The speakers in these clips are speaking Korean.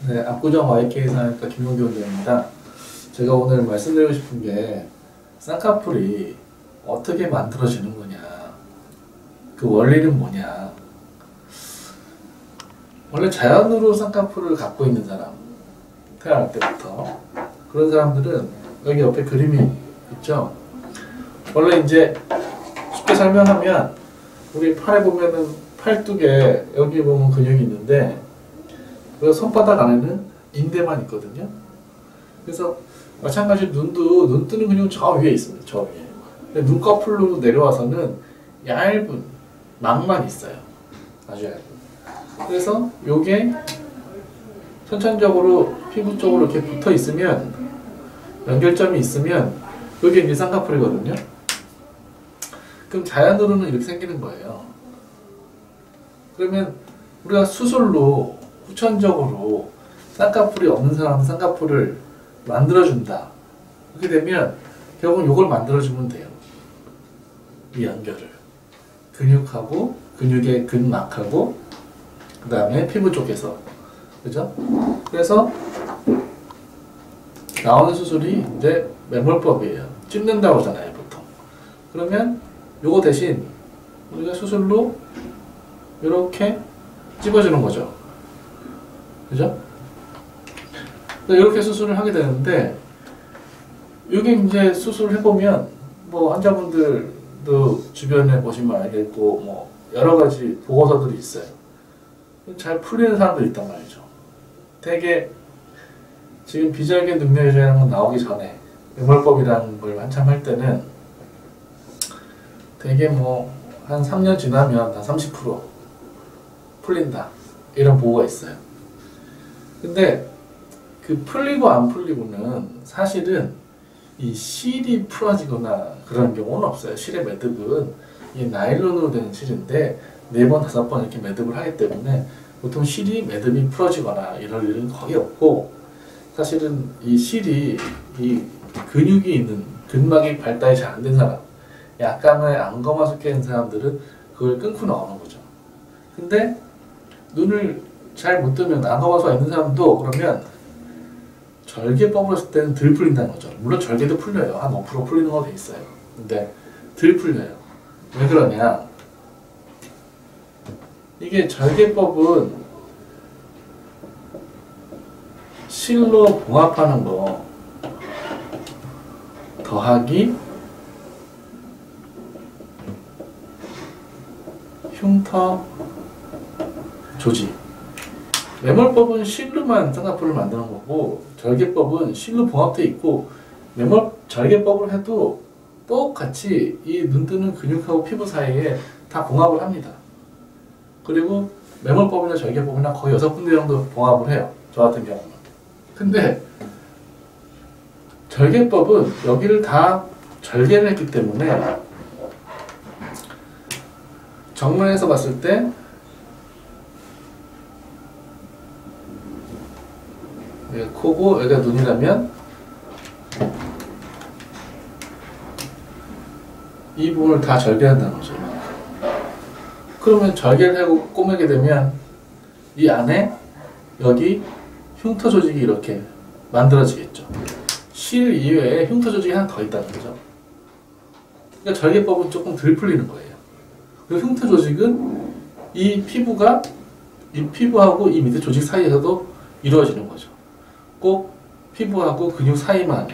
네, 압구정 YK 상학과 김용기 원장입니다. 제가 오늘 말씀드리고 싶은 게 쌍꺼풀이 어떻게 만들어지는 거냐, 그 원리는 뭐냐. 원래 자연으로 쌍꺼풀을 갖고 있는 사람, 태어날 때부터 그런 사람들은 여기 옆에 그림이 있죠. 원래 이제 쉽게 설명하면 우리 팔에 보면은 팔뚝에 여기 보면 근육이 있는데 그 손바닥 안에는 인대만 있거든요. 그래서 마찬가지로 눈 뜨는 근육은 저 위에 있습니다. 저 위에. 근데 눈꺼풀로 내려와서는 얇은 망만 있어요. 아주 얇은. 그래서 요게 선천적으로 피부 쪽으로 이렇게 붙어 있으면, 연결점이 있으면 여기 이제 쌍꺼풀이거든요. 그럼 자연으로는 이렇게 생기는 거예요. 그러면 우리가 수술로 후천적으로 쌍꺼풀이 없는 사람은 쌍꺼풀을 만들어준다. 그렇게 되면 결국은 이걸 만들어주면 돼요. 이 연결을. 근육하고 근육의 근막하고 그 다음에 피부 쪽에서. 그죠? 그래서 나오는 수술이 이제 매몰법이에요. 찝는다고 하잖아요, 보통. 그러면 요거 대신 우리가 수술로 이렇게 찝어주는 거죠. 그죠? 이렇게 수술을 하게 되는데, 이게 이제 수술을 해보면, 뭐, 환자분들도 주변에 보시면 알겠고, 뭐, 여러 가지 보고서들이 있어요. 잘 풀리는 사람도 있단 말이죠. 되게, 지금 비절개 능력이라는 건 나오기 전에, 매몰법이라는 걸 한참 할 때는, 되게 뭐, 한 3년 지나면 한 30% 풀린다. 이런 보고가 있어요. 근데 그 풀리고 안 풀리고는 사실은 이 실이 풀어지거나 그런 경우는 없어요. 실의 매듭은 이 나일론으로 된 실인데 4번, 5번 이렇게 매듭을 하기 때문에 보통 실이 매듭이 풀어지거나 이럴 일은 거의 없고, 사실은 이 실이 이 근육이 있는 근막이 발달이 잘 안 된 사람, 약간의 안검하 섞여 있는 사람들은 그걸 끊고 나오는 거죠. 근데 눈을 잘 못 뜨면 안검하수가 있는 사람도 그러면 절개법으로 했을 때는 덜 풀린다는 거죠. 물론 절개도 풀려요. 한 5% 풀리는 거 돼 있어요. 근데 덜 풀려요. 왜 그러냐? 이게 절개법은 실로 봉합하는 거 더하기 흉터 조직. 매몰법은 실로만 쌍꺼풀을 만드는 거고, 절개법은 실로 봉합되어 있고, 절개법을 해도 똑같이 이 눈 뜨는 근육하고 피부 사이에 다 봉합을 합니다. 그리고 매몰법이나 절개법이나 거의 6군데 정도 봉합을 해요. 저 같은 경우는. 근데 절개법은 여기를 다 절개를 했기 때문에 정면에서 봤을 때 여기가 코고 여기가 눈이라면 이 부분을 다 절개한다는 거죠. 그러면 절개를 하고 꼬매게 되면 이 안에 여기 흉터 조직이 이렇게 만들어지겠죠. 실 이외에 흉터 조직이 하나 더 있다는 거죠. 그러니까 절개법은 조금 덜 풀리는 거예요. 그리고 흉터 조직은 이 피부하고 이 밑에 조직 사이에서도 이루어지는 거죠. 꼭 피부하고 근육 사이만.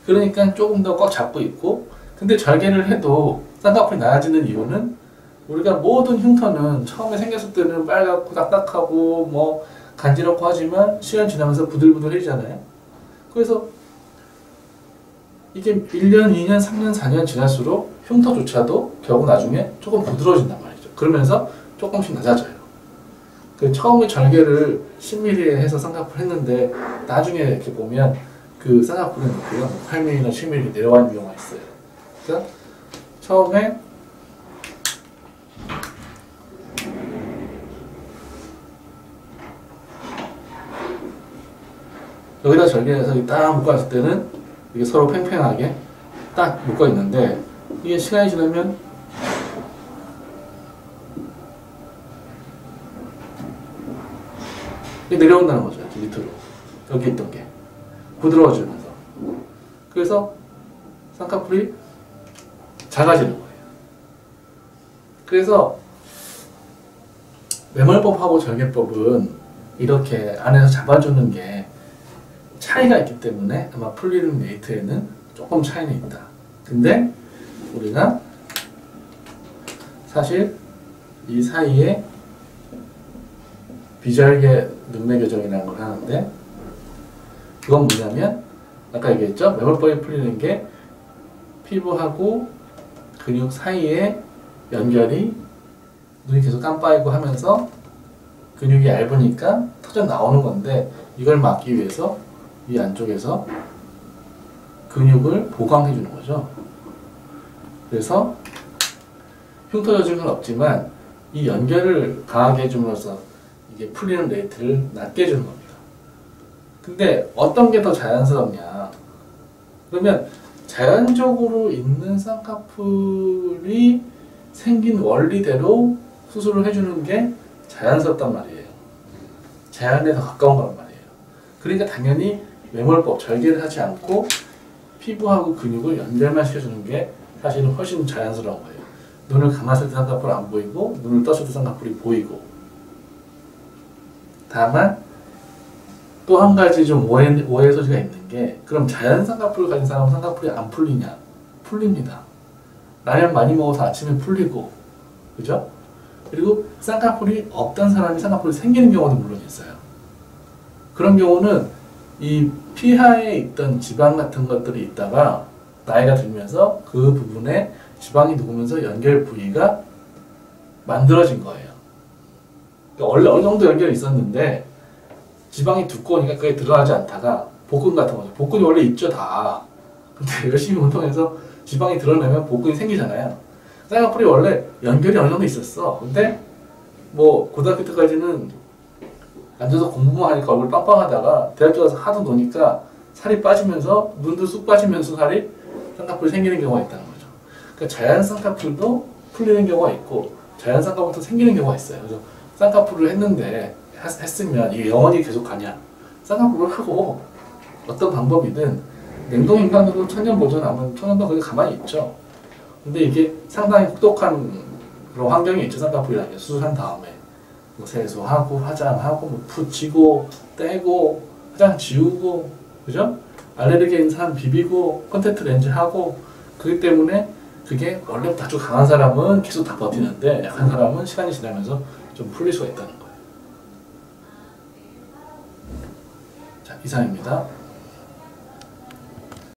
그러니까 조금 더 꽉 잡고 있고, 근데 절개를 해도 쌍꺼풀이 나아지는 이유는 우리가 모든 흉터는 처음에 생겼을 때는 빨갛고 딱딱하고 뭐 간지럽고 하지만 시간 지나면서 부들부들해지잖아요. 그래서 이게 1년, 2년, 3년, 4년 지날수록 흉터조차도 결국 나중에 조금 부드러워진단 말이죠. 그러면서 조금씩 낮아져요. 그 처음에 절개를 10mm 해서 쌍꺼풀 했는데 나중에 이렇게 보면 그 쌍꺼풀은 8mm나 10mm 내려와 있는 경우가 있어요. 그러니까 처음에 여기다 절개해서 딱 묶어놨을 때는 이게 서로 팽팽하게 딱 묶어 있는데, 이게 시간이 지나면 이게 내려온다는 거죠. 밑으로. 여기 있던 게 부드러워지면서. 그래서 쌍꺼풀이 작아지는 거예요. 그래서 매몰법하고 절개법은 이렇게 안에서 잡아주는 게 차이가 있기 때문에 아마 풀리는 레이트에는 조금 차이는 있다. 근데 우리가 사실 이 사이에 비절개 눈매 교정이라는 걸 하는데, 그건 뭐냐면 아까 얘기했죠? 매몰법이 풀리는 게 피부하고 근육 사이에 연결이 눈이 계속 깜빡이고 하면서 근육이 얇으니까 터져 나오는 건데, 이걸 막기 위해서 이 안쪽에서 근육을 보강해 주는 거죠. 그래서 흉터 여직은 없지만 이 연결을 강하게 해줌으로써 이게 풀리는 레이트를 낮게 해주는 겁니다. 근데 어떤 게 더 자연스럽냐? 그러면 자연적으로 있는 쌍꺼풀이 생긴 원리대로 수술을 해주는 게 자연스럽단 말이에요. 자연에 더 가까운 거란 말이에요. 그러니까 당연히 매몰법, 절개를 하지 않고 피부하고 근육을 연결만 시켜주는 게 사실은 훨씬 자연스러운 거예요. 눈을 감았을 때 쌍꺼풀 안 보이고, 눈을 떴을 때 쌍꺼풀이 보이고. 다만 또 한 가지 좀 오해 소지가 있는 게, 그럼 자연 쌍꺼풀을 가진 사람은 쌍꺼풀이 안 풀리냐? 풀립니다. 라면 많이 먹어서 아침에 풀리고, 그죠? 그리고 쌍꺼풀이 없던 사람이 쌍꺼풀이 생기는 경우도 물론 있어요. 그런 경우는 이 피하에 있던 지방 같은 것들이 있다가 나이가 들면서 그 부분에 지방이 녹으면서 연결 부위가 만들어진 거예요. 그러니까 원래 어느 정도 연결이 있었는데 지방이 두꺼우니까 그게 들어가지 않다가 복근 같은 거죠. 복근이 원래 있죠, 다. 근데 열심히 운동해서 지방이 드러내면 복근이 생기잖아요. 쌍꺼풀이 원래 연결이 어느 정도 있었어. 근데 뭐 고등학교 때까지는 앉아서 공부만 하니까 얼굴 빵빵하다가 대학교 가서 하도 노니까 살이 빠지면서 눈도 쑥 빠지면서 살이 쌍꺼풀이 생기는 경우가 있다는 거죠. 그러니까 자연 쌍꺼풀도 풀리는 경우가 있고 자연 쌍꺼풀도 생기는 경우가 있어요. 그래서 쌍꺼풀을 했으면 이게 영원히 계속 가냐? 쌍꺼풀을 하고 어떤 방법이든 냉동인간으로 천년 보존하면 천년도 거기 가만히 있죠. 근데 이게 상당히 혹독한 그런 환경이 있죠. 쌍꺼풀이라는 게 수술한 다음에 뭐 세수하고 화장하고 뭐 붙이고 떼고 화장 지우고, 그죠? 알레르기 있는 사람 비비고 콘택트 렌즈 하고. 그렇기 때문에 그게 원래부터 아주 강한 사람은 계속 다 버티는데 약한 사람은 시간이 지나면서 좀 풀릴 수가 있다는 거예요. 자, 이상입니다.